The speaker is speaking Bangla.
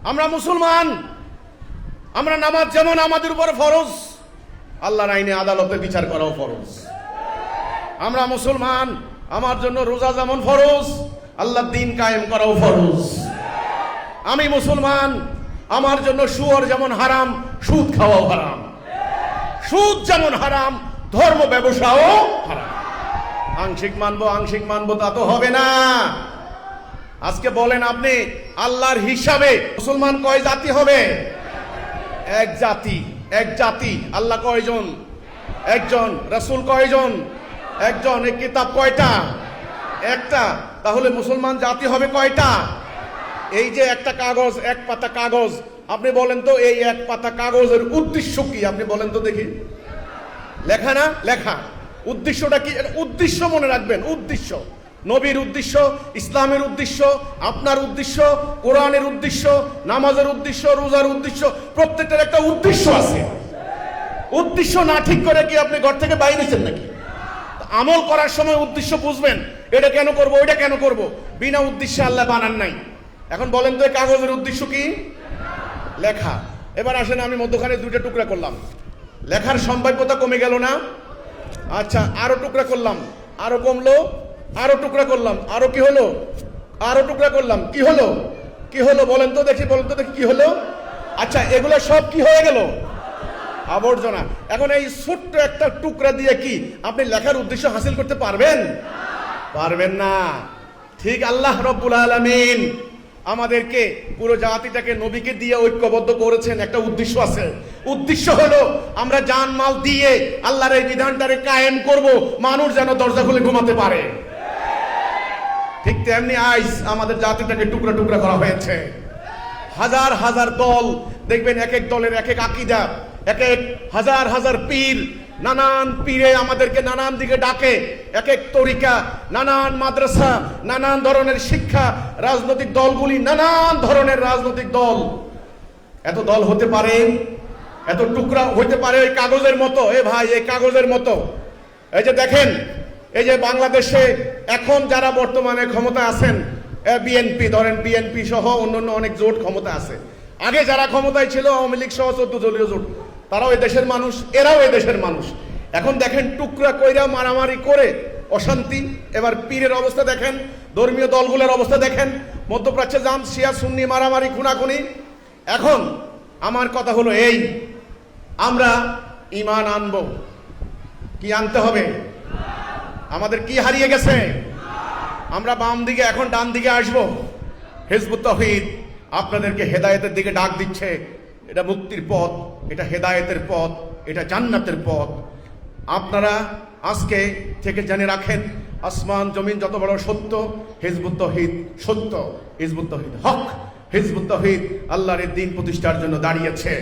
আমরা মুসলমান, আমরা নামাজ যেমন আমাদের উপর ফরজ, আল্লাহর আইনে আদালতে বিচার করাও ফরজ। আমরা মুসলমান, আমার জন্য রোজা যেমন ফরজ, আল্লাহর দ্বীন কায়েম করাও ফরজ। আমি মুসলমান, আমার জন্য সুদ যেমন হারাম, সুদ খাওয়াও হারাম। সুদ যেমন হারাম, ধর্ম ব্যবসাও হারাম। আংশিক মানবো তা তো হবে না। আজকে বলেন আপনি, আল্লাহর হিসাবে মুসলমান কয় জাতি হবে? এক জাতি, এক জাতি। আল্লাহ কয়জন? একজন। রাসূল কয়জন? একজন। এই কিতাব কয়টা? একটা। তাহলে মুসলমান জাতি হবে কয়টা? এই যে একটা কাগজ, এক পাতা কাগজ, আপনি বলেন তো এই এক পাতা কাগজের উদ্দেশ্য কি? আপনি বলেন তো দেখি। লেখা না? লেখা। উদ্দেশ্যটা কি? উদ্দেশ্য মনে রাখবেন। উদ্দেশ্য, নবীর উদ্দেশ্য, ইসলামের উদ্দেশ্য, আপনার উদ্দেশ্য, কোরআনের উদ্দেশ্য, নামাজের উদ্দেশ্য, রোজার উদ্দেশ্য, প্রত্যেকটার একটা উদ্দেশ্য আছে। উদ্দেশ্য না ঠিক করে কি আপনি ঘর থেকে বাইরে নিছেন নাকি? আমল করার সময় উদ্দেশ্য বুঝবেন, এটা কেন করব, ওইটা কেন করব। বিনা উদ্দেশ্যে আল্লাহ বানান নাই। এখন বলেন তো এই কাগজের উদ্দেশ্য কি? লেখা। এবার আসেন, আমি মধ্যখানে দুইটা টুকরা করলাম, লেখার সম্ভাব্যতা কমে গেল না? আচ্ছা, আরো টুকরা করলাম, আরো কমলো। আরো টুকরা করলাম, আরো কি হলো? আরো টুকরা করলাম, কি হলো? কি হলো বলেন তো দেখি, বলেন তো দেখি কি হলো? আচ্ছা, এগুলো সব কি হয়ে গেল? আবর্জনা। এখন এই ছোট্ট একটা টুকরা দিয়ে কি আপনি লেখার উদ্দেশ্য হাসিল করতে পারবেন? পারবেন না। ঠিক আল্লাহ রব্বুল আলামিন আমাদেরকে, পুরো জাতিটাকে নবীকে দিয়ে ঐক্যবদ্ধ করেছেন, একটা উদ্দেশ্য আছে। উদ্দেশ্য হলো আমরা জান মাল দিয়ে আল্লাহর এই বিধানটারে কায়েম করব, মানুষ যেন দরজা খুলে ঘুমাতে পারে। ঠিক তেমনি আজ আমাদের জাতিটাকে টুকরা টুকরা করা হয়েছে। হাজার হাজার দল দেখবেন, এক এক দলের এক এক আকীদা, এক এক হাজার হাজার পীর, নানান পীরে আমাদেরকে নানান দিকে ডাকে, এক এক তরিকা, নানান মাদ্রাসা, নানান ধরনের শিক্ষা, রাজনৈতিক দলগুলি নানান ধরনের রাজনৈতিক দল। এত দল হতে পারে? এত টুকরা হতে পারে ওই কাগজের মতো? এ ভাই, এই কাগজের মতো। এই যে দেখেন, এই যে বাংলাদেশে এখন যারা বর্তমানে ক্ষমতা আছেন, বিএনপি ধরেন, বিএনপি সহ অন্যান্য অনেক জোট ক্ষমতা আছে। আগে যারা ক্ষমতায় ছিল, আওয়ামী লীগ সহ 14 দলীয় জোট, তারাও এই দেশের মানুষ, এরাও এই দেশের মানুষ। এখন দেখেন টুকরা কইরা মারামারি করে অশান্তি। এবার পীরের অবস্থা দেখেন, ধর্মীয় দলগুলোর অবস্থা দেখেন, মধ্যপ্রাচ্যে যান, শিয়া সুন্নি মারামারি, খুনাখুনি। এখন আমার কথা হলো এই, আমরা ঈমান আনব। কি আনতে হবে? আমাদের কি হারিয়ে গেছে? আমরা বাম দিকে, এখন ডান দিকে আসবো। হিজবুত তাওহীদ আপনাদেরকে হেদায়েতের দিকে ডাক দিচ্ছে। এটা মুক্তির পথ, এটা হেদায়েতের পথ, এটা জান্নাতের পথ। আপনারা আজকে থেকে জেনে রাখেন, আসমান জমিন যত বড় সত্য, হিজবুত তাওহীদ সত্য, হিজবুত তাওহীদ হক। হিজবুত তাওহীদ আল্লাহর দ্বীন প্রতিষ্ঠার জন্য দাঁড়িয়েছে।